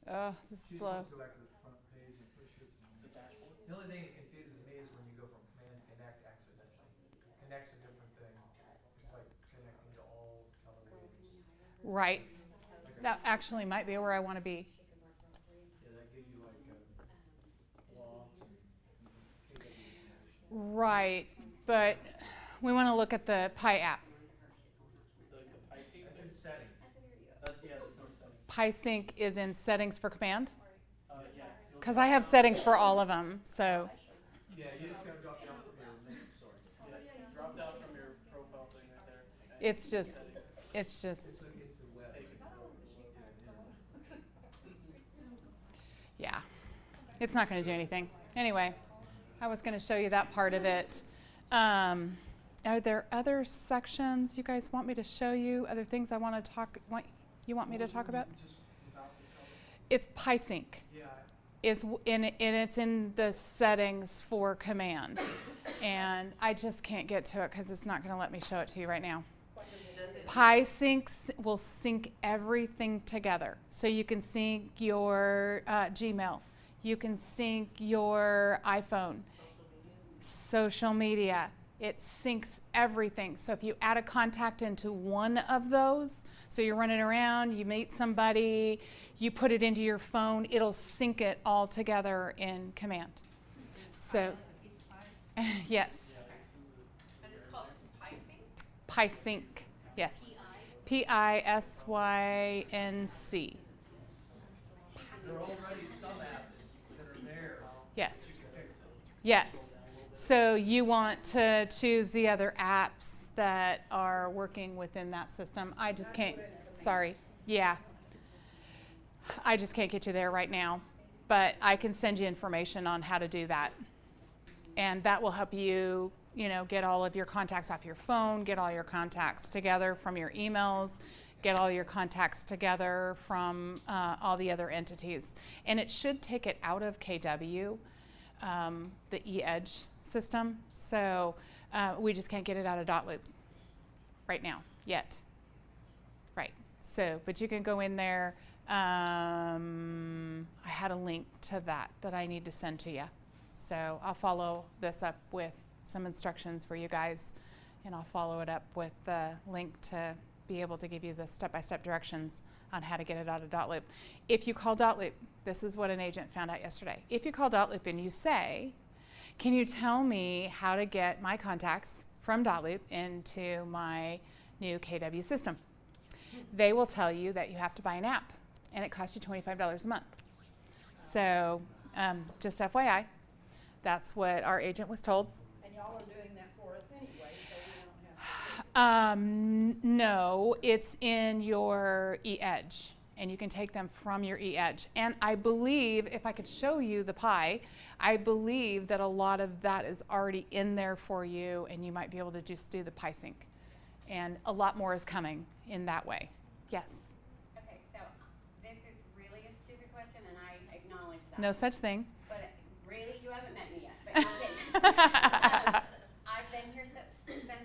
Oh, this is She's slow. supposed to go back to the front page and push it to The dashboard. The only thing that confuses me is when you go from command connect accidentally. Connect's a different thing. It's like connecting to all televisions. Right. That actually might be where I want to be. Yeah, that gives you like logs and KW information. Right, but we want to look at the Pi app. The PySync. That's in settings. That's in settings. PiSync is in settings for command Yeah. you'll because drop I have down- settings for all of them. So Yeah, you just gotta drop down from your Yeah, drop down from your profile thing right there. and it's just, settings. it's just, it's the web. Take it to yeah, it's not going to do anything. Anyway, I was going to show you that part of it. Are there other sections you guys want me to show you? Other things I want to talk? You want me to talk about? Just about the television. It's PiSync. Yeah, And it's in the settings for command. And I just can't get to it because it's not going to let me show it to you right now. PiSync will sync everything together. So you can sync your Gmail. You can sync your iPhone. Social media. It syncs everything. So if you add a contact into one of those, so you're running around, you meet somebody, you put it into your phone, it'll sync it all together in command. So, yes, And it's called PySync? PiSync, yes. PISYNC. there are already some apps that are there. Yes. You can pick them. Yes. So you want to choose the other apps that are working within that system. I just can't, sorry. Yeah. I just can't get you there right now, but I can send you information on how to do that. And that will help you, get all of your contacts off your phone, get all your contacts together from your emails, get all your contacts together from all the other entities. And it should take it out of KW, the eEdge system. So we just can't get it out of dotloop right now, yet. Right. So, but you can go in there. I had a link to that I need to send to you. So I'll follow this up with some instructions for you guys, and I'll follow it up with the link to be able to give you the step-by-step directions on how to get it out of dotloop. If you call dotloop, this is what an agent found out yesterday. If you call dotloop and you say, can you tell me how to get my contacts from dotloop into my new KW system? They will tell you that you have to buy an app, and it costs you $25 a month. So just FYI, that's what our agent was told. And y'all are doing that for us anyway, so we don't have to. No, it's in your eEdge, and you can take them from your eEdge. And I believe, if I could show you the pie, I believe that a lot of that is already in there for you, and you might be able to just do the PieSync. And a lot more is coming in that way. Yes? Okay, so this is really a stupid question, and I acknowledge that. No such thing. But really, you haven't met me yet, but not kidding. I've been here since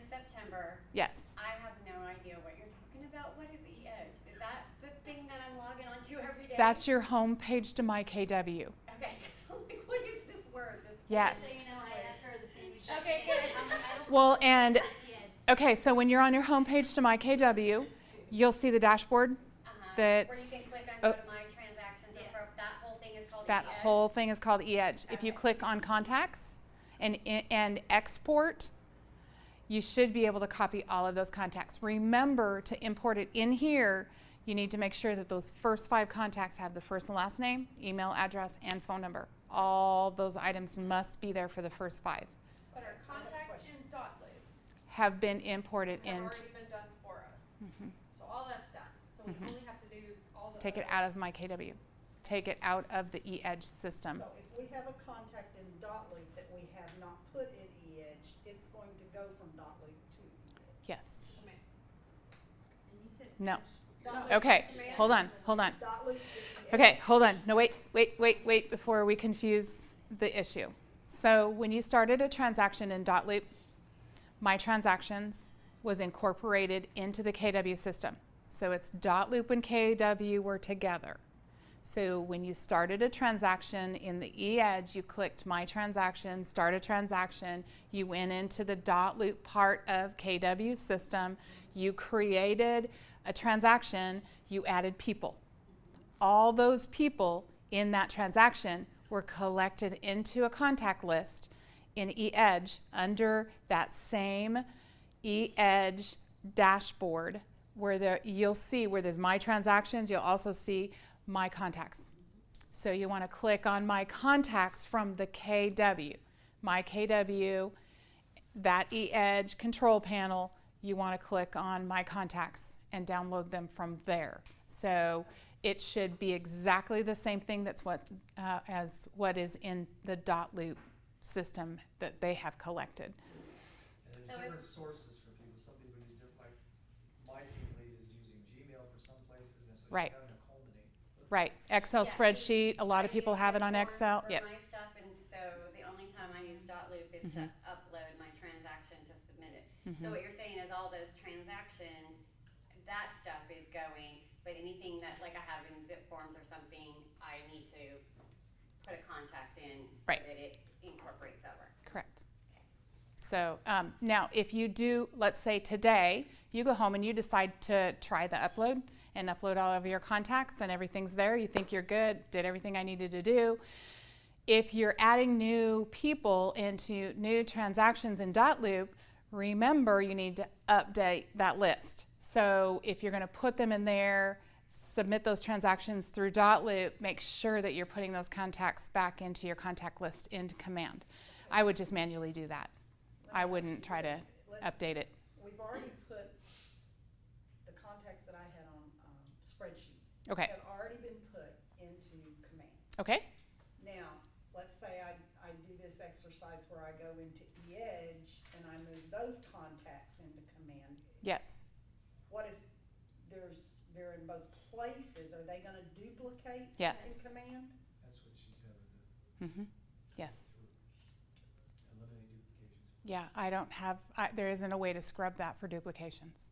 September. Yes. I have no idea what you're talking about. What is eEdge? Is that the thing that I'm logging onto every day? That's your home page to my KW. Okay, so like, what is this word? Yes. So you know, I asked her the same exact Okay, thing. good. I don't Well, know and what she had. okay, so when you're on your home page to my KW, you'll see the dashboard. Where you can That's click on oh, go to my transactions, and that whole thing is called that eEdge? whole thing is called eEdge. If you Okay. click on contacts and export, you should be able to copy all of those contacts. Remember to import it in here. You need to make sure that those first 5 contacts have the first and last name, email address, and phone number. All those items must be there for the first 5. But our contacts in dotloop Have been imported have into. already been done for us. So all that's done. So we only have to do all the. Take it out of my KW. Take it out of the eEdge system. So if we have a contact in dotloop that we have not put in eEdge, it's going to go from dotloop to eEdge. Yes. Command. And you said No. Dotloop Okay. command. Hold on. Dotloop is eEdge. Okay, hold on. No, wait before we confuse the issue. So when you started a transaction in dotloop, my transactions was incorporated into the KW system. So it's dotloop and KW were together. So when you started a transaction in the eEdge, you clicked my transaction, start a transaction, you went into the dotloop part of KW system, you created a transaction, you added people. All those people in that transaction were collected into a contact list in eEdge under that same eEdge dashboard where you'll see where there's my transactions, you'll also see my contacts. So you want to click on my contacts from the KW. My KW, that eEdge control panel, you want to click on my contacts and download them from there. So it should be exactly the same thing as what is in the dotloop system that they have collected. And So there's different sources for people. Some people use different, like my team lead is using Gmail for some places, and so Right. you're having to culminate. Right, Excel Yeah. spreadsheet, a lot of I people use have it on Forms Excel. for Yep. my stuff, and so the only time I use dotloop is to upload my transaction to submit it. So what you're saying is all those transactions, that stuff is going, but anything that, like I have in zip forms or something, I need to put a contact in so Right. that it incorporates over. Correct. So now if you do, let's say today, you go home and you decide to try the upload and upload all of your contacts and everything's there, you think you're good, did everything I needed to do. If you're adding new people into new transactions in dotloop, remember you need to update that list. So if you're going to put them in there, submit those transactions through dotloop, make sure that you're putting those contacts back into your contact list into command. I would just manually do that. I wouldn't try to update it. We've already put the contacts that I had on spreadsheet. Okay. Have already been put into command. Okay? Now, let's say I I do this exercise where I go into Edge and I move those contacts into command. Yes. What if they're in both places? Are they gonna duplicate Yes. in command? That's what she's having to Mm-hmm. Yes. eliminate duplications. Yeah, I don't have, there isn't a way to scrub that for duplications.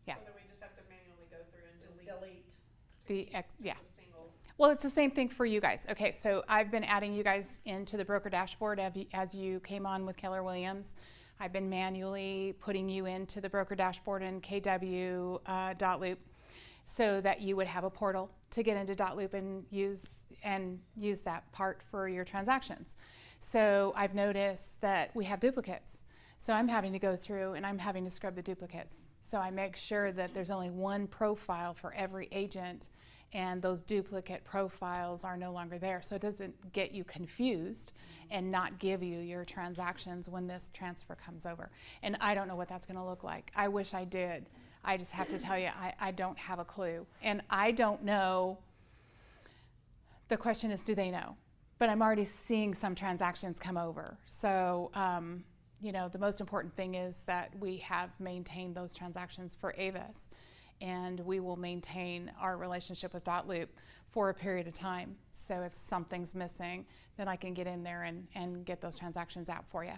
Yeah. So then we just have to manually go through and delete Delete. Yeah. a single. Well, it's the same thing for you guys. Okay, so I've been adding you guys into the broker dashboard as you came on with Keller Williams. I've been manually putting you into the broker dashboard in KW so that you would have a portal to get into .loop and use that part for your transactions. So I've noticed that we have duplicates. So I'm having to go through and I'm having to scrub the duplicates. So I make sure that there's only one profile for every agent and those duplicate profiles are no longer there. So it doesn't get you confused and not give you your transactions when this transfer comes over. And I don't know what that's gonna look like. I wish I did. I just have to tell you, I don't have a clue. And I don't know, the question is, do they know? But I'm already seeing some transactions come over. So, you know, the most important thing is that we have maintained those transactions for Avis. And we will maintain our relationship with .loop for a period of time. So if something's missing, then I can get in there and get those transactions out for you.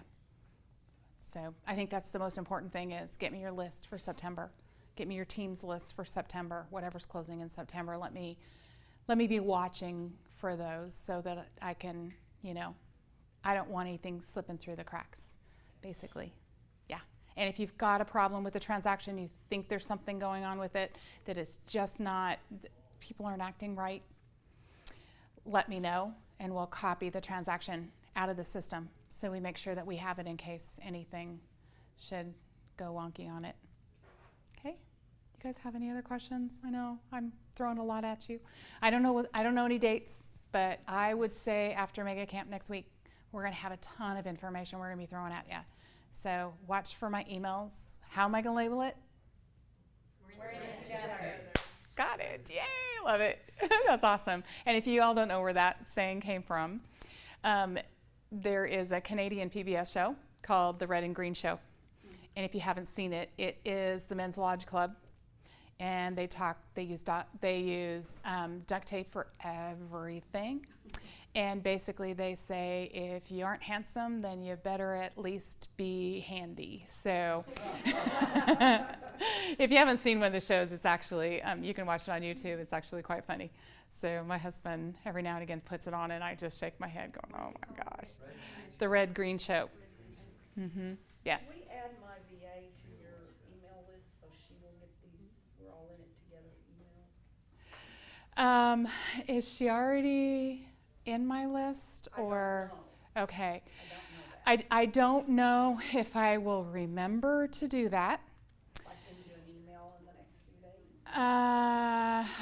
So I think that's the most important thing is get me your list for September. Get me your team's list for September, whatever's closing in September. Let me be watching for those so that I can, you know, I don't want anything slipping through the cracks, basically. Yeah. And if you've got a problem with the transaction, you think there's something going on with it that is just not, people aren't acting right, let me know and we'll copy the transaction out of the system so we make sure that we have it in case anything should go wonky on it. Okay? You guys have any other questions? I know I'm throwing a lot at you. I don't know any dates, but I would say after Mega Camp next week, we're going to have a ton of information we're going to be throwing at you. So watch for my emails. How am I going to label it? We're in it together. Got it. Yay, love it. That's awesome. And if you all don't know where that saying came from, there is a Canadian PBS show called The Red and Green Show. And if you haven't seen it, it is the Men's Lodge Club. And they use duct tape for everything. And basically they say, if you aren't handsome, then you better at least be handy. So if you haven't seen one of the shows, it's actually, you can watch it on YouTube. It's actually quite funny. So my husband every now and again puts it on and I just shake my head going, oh my gosh. The Red Green Show. Mm-hmm. Yes. Can we add my VA to your email list so she will get these, we're all in it together emails? Is she already in my list or? Okay. I don't know if I will remember to do that. If I send you an email in the next few days?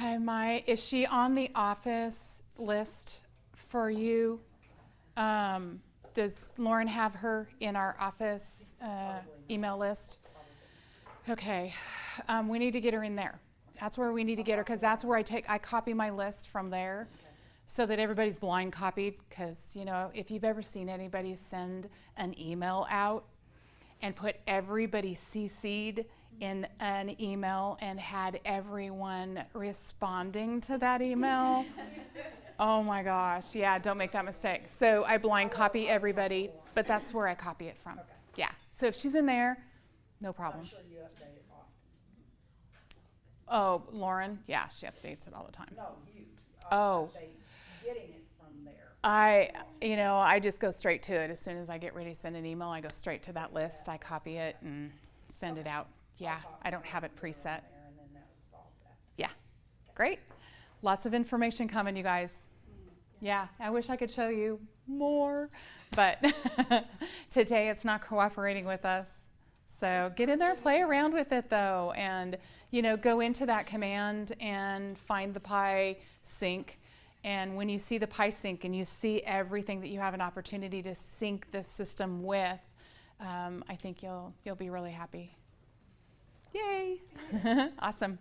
I might. Is she on the office list for you? Does Lauren have her in our office email list? Okay. We need to get her in there. That's where we need to get her because that's where I copy my list from there. So that everybody's blind copied, because you know, if you've ever seen anybody send an email out and put everybody CC'd in an email and had everyone responding to that email, oh my gosh, yeah, don't make that mistake. So I blind copy everybody, but that's where I copy it from. Okay. Yeah, so if she's in there, no problem. I'm sure you update it often. Oh, Lauren, yeah, she updates it all the time. No, you. Oh. Update getting it from there. I just go straight to it. As soon as I get ready to send an email, I go straight to that list. I copy it and send it out. Yeah, I don't have it preset. And then that will solve that. Yeah, great. Lots of information coming, you guys. Yeah, I wish I could show you more, but today it's not cooperating with us. So get in there, play around with it though, and go into that command and find the Pi sync. And when you see the Pi sync and you see everything that you have an opportunity to sync this system with, I think you'll be really happy. Yay! Awesome.